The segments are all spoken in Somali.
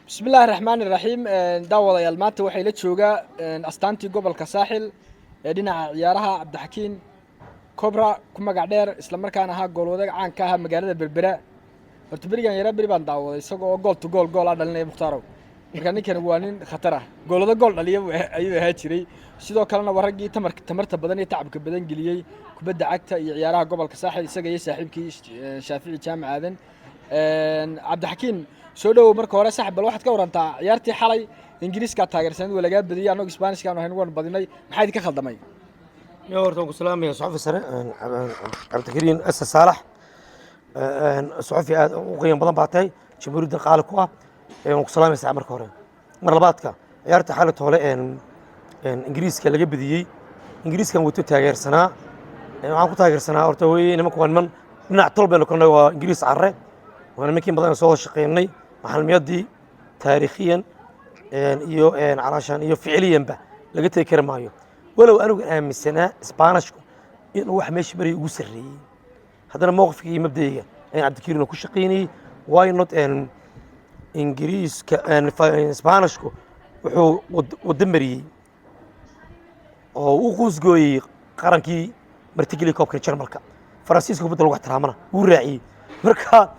بسم الله الرحمن الرحيم داوضيال maanta waxay la joogaa astaantii gobolka saaxil ee dhinaca ciyaaraha cabdixakiin kobra ku magac dheer isla markaana ahaa goolwadaag caan ka ahaa magaalada berbera horta berigan yara beri baan daawaday isagoo gool to gool gool dhalinaya mukhtarow marka ninkan waa nin khatar ah goolada gool dhaliya ayuu ahaa jiray sidoo kalena waa raggii tamarta badan iyo tacabka badan geliyey kubadda cagta iyo ciyaaraha gobolka saaxil isaga iyo saaxiibkii shaafici jaamac aadan cabdixakiin soo dhawow marka hore sax bal waxaad ka warantaa ciyaartii xalay ingiriiska taageersanad waa laga badiyay annagu isbaanishka aan waan badinay maxaa idinka khaldamay يا ورد أبو سلام يا صحفي سنة عبد الكريم أسس صالح صحفي وقيم بدن بعتي جمهور الدين قال كوا أبو سلام يسعى مركورين مرة بعدك عيارة حالة هلا إنجليز كلا جب دي إنجليز كان وتو تاجر سنة معاكو تاجر سنة أرتوي نما كون من نعطل بينه كنا إنجليز عرة وأنا ممكن بدن صوت شقيني محل ميدي تاريخيا يو علشان يو فعليا به لقيت كرمايو ولو أنا من السنة إسبانيشكو إنه واحد ماشي بري وسري هذا موقف مبدئيا يعني عبد الكريم كل شقيني واي نوت إن إنجليز كأن إسبانيشكو وحو ودمري وقوس جوي قرنكي مرتجلي كوب كريتشر مركا فرانسيسكو بدل واحد رامنا وراعي مركا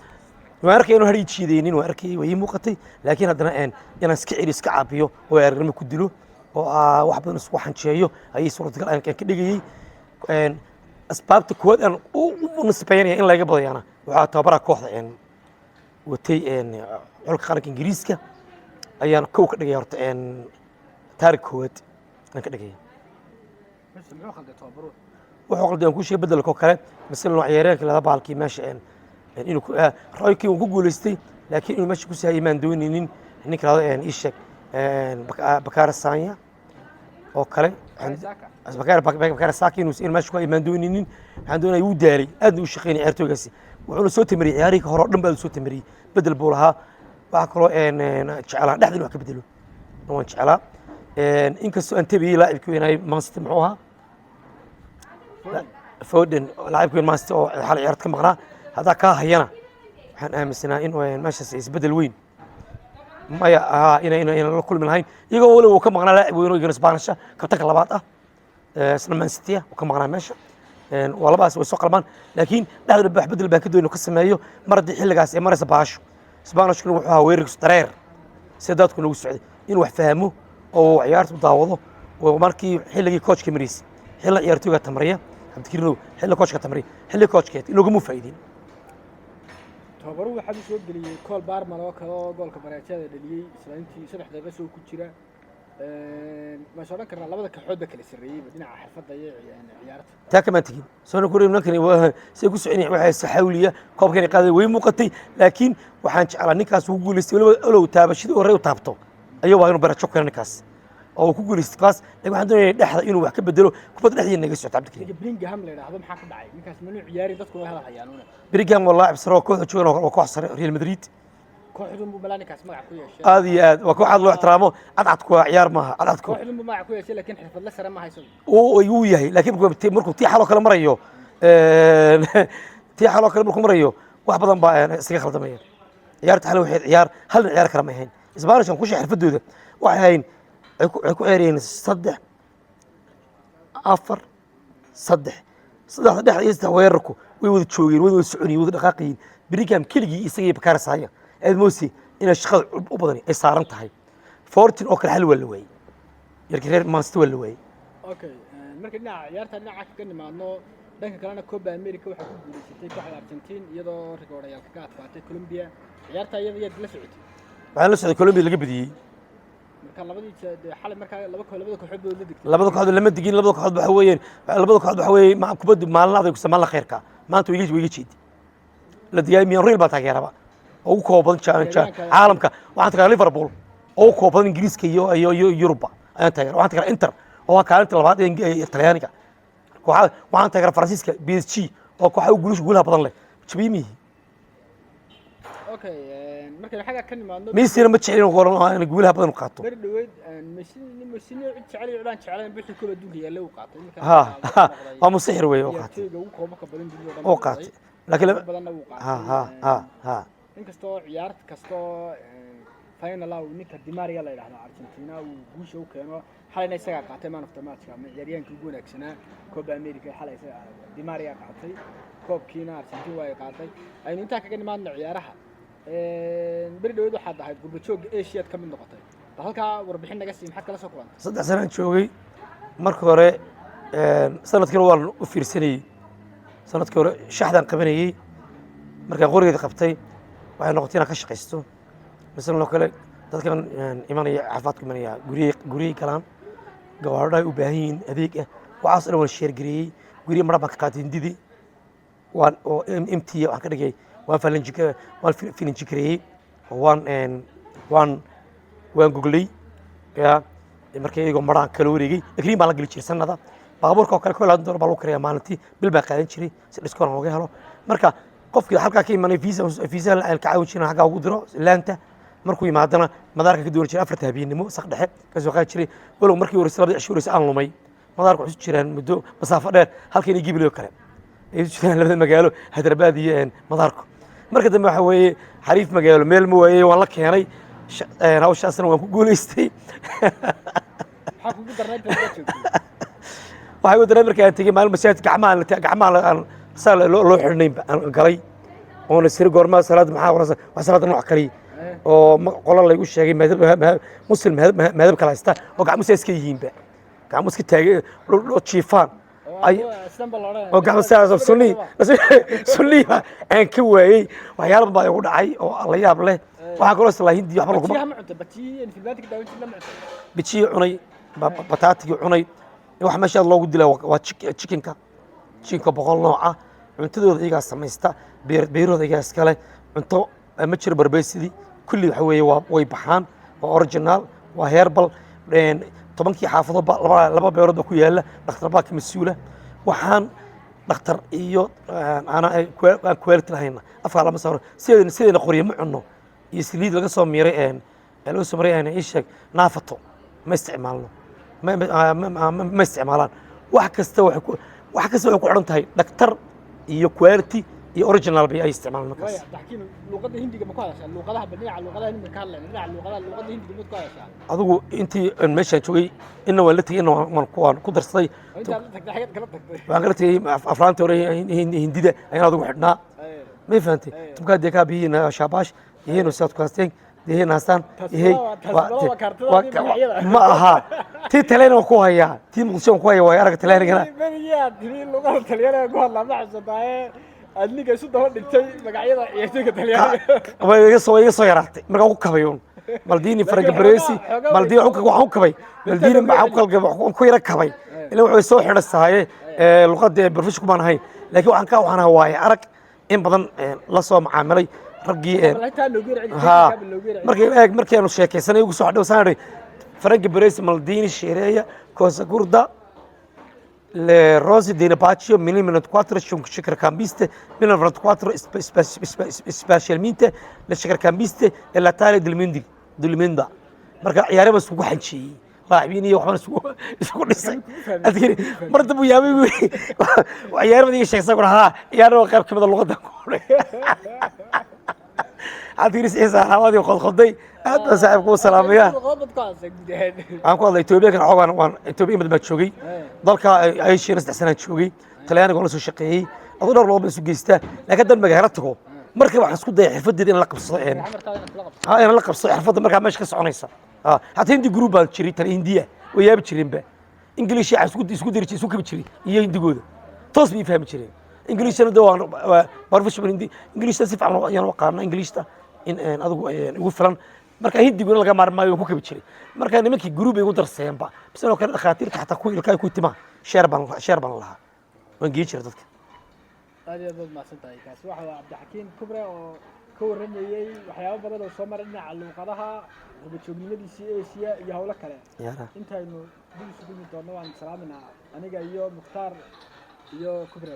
وأركي إنه هريج شيء دينين وأركي وهي موقتي لكن هذا أنا سكعير سكعبيو وأرمي كدلو واحد من الصباح نشيو أي صورة قال أنا كده جي أسباب تكود أنا ونسبيني إن لا يقبل أنا وعتبرها كوحدة يعني وتي يعني على خارج إنجليزك أي أنا كوك كده يرت تارك كود أنا كده جي بس المعقد تعبروا وحقل ده كل شيء بدل كوكالات مثل نوع عيارك اللي هذا بالكي ماشي يعني إنه رأيك وجوجل استي لكن إنه ماشي كوسه إيمان دونين إنك هذا يعني إيشك بكار الثانية أو كله بكار ساكن وسئل ماشي كوي إيمان دونين عندنا يوداري أدنى وشقيني عرتو جسي وعلى صوت مري عيارك هراء لما صوت مري بدل بولها بعكرو إن شعلا نحن الوقت بدلو نوان شعلا إنك السؤال تبي لاعب كوي ناي ما استمعوها فودن لاعب كوي ما استو حال عيارتك مغرى هذا كاهينا حنا مسنا إنه ماشي يسبدل وين ما يا إن كل من هاي يقول له وكم مغنى لاعب وينو يجلس بانشة كتك لبعضه سنة من ستية وكم مغنى ماشى والله بس وسوق البان لكن ده البح بدل باكدو إنه قسم أيوه مرة دي حلقة سي مرة سباشو سبانش كانوا وحها ويركس ترير سيدات كانوا وسعد إنه وحفهمه أو عيارته متعوضه وماركي حلقة كوتش كمريس حلقة عيارته جت تمرية عم تكيرنو حلقة كوتش كتمرية حلقة كوتش كات إنه جمو فايدين tababaru waxa uu soo geliyay kool baarman oo kale oo goolka bareechada dhaliyay islaantii 3 daqiiqo soo ku jira ma soo dhankarna labada kooxood kala sareeyay dhinaca xirfadda iyo ciyaarta taa kama tagin soo noqorin ninkani waa si ku soconi waxa saxawliya koobkani qaaday way muuqatay laakiin waxaan jeclaa ninkaas uu guuleystay walow taabashadii hore u taabto ayuu waa inuu baracho kana ninkaas oo ku guuleystay kaas laakiin waxaan doonayaa dhexda inuu wax ka bedelo kubad dhexdiina naga socdo Cabdikariim Bellingham la yiraahdo maxaa ku dhacay ninkaas manuu ciyaari dadku way hada hayaanuuna Bellingham wallahi bisro koox joogana oo koox sare Real Madrid kooxdu Balanikas magac ku yeeshay aad waa koox loo ixtiraamo cadcadku ciyaar maaha cadcadku kooxdu magac ku yeeshay laakiin xirfad la sare ma hayso uu yahay laakiin markuu tii xalo kale marayo tii xalo kale markuu marayo wax badan baa isaga khaldamaya ciyaarta xalo waxay ciyaar hal ciyaar kale ma ahayn Isbaanishan ku xirfadooda waxay ahayn ay ku ciyaareen 3 4 3 dhexdiisa weerarku way wada joogeen way wada soconayeen wada dhaqaaqayeen Bellingham keligii isagii bakaar saaya aad moosi in shaqada u badan ay saaran tahay 14 oo kale hal wala way yarkii reer Manchester wala way okay marka dhinaca ciyaarta dhinaca ka nimaadno dhanka kalena Copa America waxa ku guuleysatay kooxda Argentina iyadoo rigoorayaal ka adkaatay Colombia ciyaarta iyada la socotay waxaan la socday Colombia laga badiyay marka labadii xalay marka labada kooxood la digtay labada kooxood lama digin labada kooxood waxa weeyeen ma kubaddu maalinaday ku samaan la khayrka maanta way jeed la digay miyan real baa taageeraba oo kooban caalamka waxaan taageeraa Liverpool oo kooban Ingiriiska iyo Yurub ayaan taageeraa waxaan taageeraa Inter oo kaalinta labaad ee Talyaaniga waxaan taageeraa Faransiiska PSG oo kooxo guulaha badan leh jabimi okay marka xaga ka nimaadno Messi ma jeclin oo guulaha badan qaato bari dhaweyd Messi jecel ciidan jecel bixi koob adduunka yaala uu qaatay waa musixir weey oo qaatay laakiin inkastoo ciyaarta kastoo final uu ninka Di Maria la yiraahdo Argentina uu guusha u keeno xalayna isaga qaatay man of the match ama ciyaaryahanka ugu wanaagsanaa Copa America xalay Di Maria qaatay koobkiina Argentina way qaatay aynu inta kaga nimaadno ciyaaraha bari dhaweyd waxaad ahayd gurba joog Asia ka mid noqotay halka warbixin naga sii maxaad kala soo kulantay 3 sano joogay markii hore sanadkii waan u fiirsanay sanadkii hore shaxdan qabanayay markaan qorigeeda qabtay waxay noqotay inaan ka shaqaysto مثلا كله dadkan imanaya caafimaadka imanaya guriga kalaan gawaadhay u baahan yihiin adeeg ah waxaas dhan wala sheer gareeyay guriga maraba ka qaatay hindidii waan oo MT waxaan ka dhigay waan filinji gareeyay waan googlay ya markay iyagu maraan kala wareegay agriin baan la gali jiray sanada baabuurka oo kale $2 baa lagu kariyaa maalintii bil baa qaadan jiray si discount looga helo marka qofkii halka ka imanay visa la caawin jiray xagga ugu diro laanta markuu yimaadana madaarka ka dooran jiray 4 habeenimo saq dhexe ka soo qaad jiray walow markii hore sanadii ashuuris aan lumay madaarku wuxuu jiraan muddo masaafo dheer halkii ay gibiloo kale ay jiraan labada magaalo Hyderabad iyo madaarku marka dambe waxa weeye xariif magaalo meel ma waayay waan la keenay hawshaasna waan ku guuleystay waxa ku darnay waxay u dareemay markii aan tagay maalin masaajid gacmaha loo xirnay galay oo la sir goorma salaad maxaa warasa wax salaad nooc kali oo qolal lagu sheegay muslim madhab kala haysta oo gacmuhu iska yihiinba gacmuhu iska taagay loo jiifaan ay oo gacmuhu saas sunni aan ka waayay waxyaalo badan baa ugu dhacay oo la yaab leh waxa kale oo hindi waxba lagu bici cunay bataatiga cunay wax meesha loogu dilay waa chickenka boqol nooc ah cuntadooda iyaga sameeysta beerooda iyaga iskale cunto ma jiro barbeesidii kulli waxa weeye way baxaan waa original waa herbal tobankii xaafado laba beerood ku yaala dhakhtar baa ka mas'uula waxaan dhakhtar iyo ana quality lahayna afka lama saaro sideena qoriyo ma cunno iyo saliid laga soo miiray laga soo miiray isheeg naafato ma isticmaalno ma isticmaalaan wax kasta waxay ku xidhan tahay dhakhtar iyo quality iyo original bay ay isticmaalaan markaas laakiin luqadda hindiga ma ku hadashaa luqadaha baniica luqadaha hindiga ka hadlayna dhinaca luqadda hindiga ma ku hadashaa adigu intii meeshaan joogay inna waan la tagay inna waan ku darsaday waan kala tagay afraanta hore hindida ayaan adigu xidhnaa ma fahantay tumkaa dee kaa bihiina shaabash ihiinu saad ku haasteen deeheen haastaan ma aha tii talena waan ku hayaa tii muqdisho waan ku hayaa waa arag taleenigana luqada talyaaniga ku hadlaa ma xasuusataaye adniga isu daba dhigtay magacyada ciyaartoyga talyaaniga way iga soo yaraatay markaan ku kabayoon maldini Frank Baresi maldini waxaan ku kabay maldini waxaan ku yara kabay ilaa wuxuu soo xidhasaayay luqadda professional kuma ahayn laakiin waxaan waayay arag in badan la soo macaamilay raggii markii aanu sheekaysanay ugu soo xadhow sanadii Frank Baresi maldini sheereeya Cosa Curda le Rose di Napaccio 1994 centrocampiste 1994 specialmente le centrocampiste e la tale del Menda marka ciyaare bas ugu xanjiyay laacibiin iyo waxban isku dhisay adkii mar dab yaabay ciyaarada sheegsan karaha ciyaaro qayb kamid luqadda عادي إذا هذا قد هذا صاحب كوس سلامية. أنا قال إثيوبيا كان عوان وان إثيوبيا مدة تشوقي ضلك أي شيء ناس تحسن تشوقي تلاقي قولوا شقي أظن الله بس جيسته لكن ده مجهرته مركب حسكو ده حفظ دي أنا لقب صحيح أنا لقب صحيح حفظ مركب ماشي كسر عنيسة حتى هندي جروب بتشري ترى هندية ويا بتشري به إنجليزي حسكو ديرتي سوق بتشري هي هندي جودة توس بيفهم بتشري إنجليزي أنا ده ما بعرفش من هندي إنجليزي أسف عن يعني وقارنا إنجليزي إن أدو يقول marka hindi guri laga maarmaayo ku kabi jiray marka nimankii group ay ugu darsaynba bas oo kale dhaqaatiirta xataa ku ilkaay ku timaa share ban lahaa waan geey jiray dadka aad iyo aad ma santahay kaas waxa Cabdixakiin Kubre oo ka waramayay waxyaabo badan oo soo maray dhinaca luqadaha gobol-joognimadiisa Asia iyo hawlo kale intaynu dib isugu doono waan salaaminaa aniga iyo Mukhtaar iyo Kubre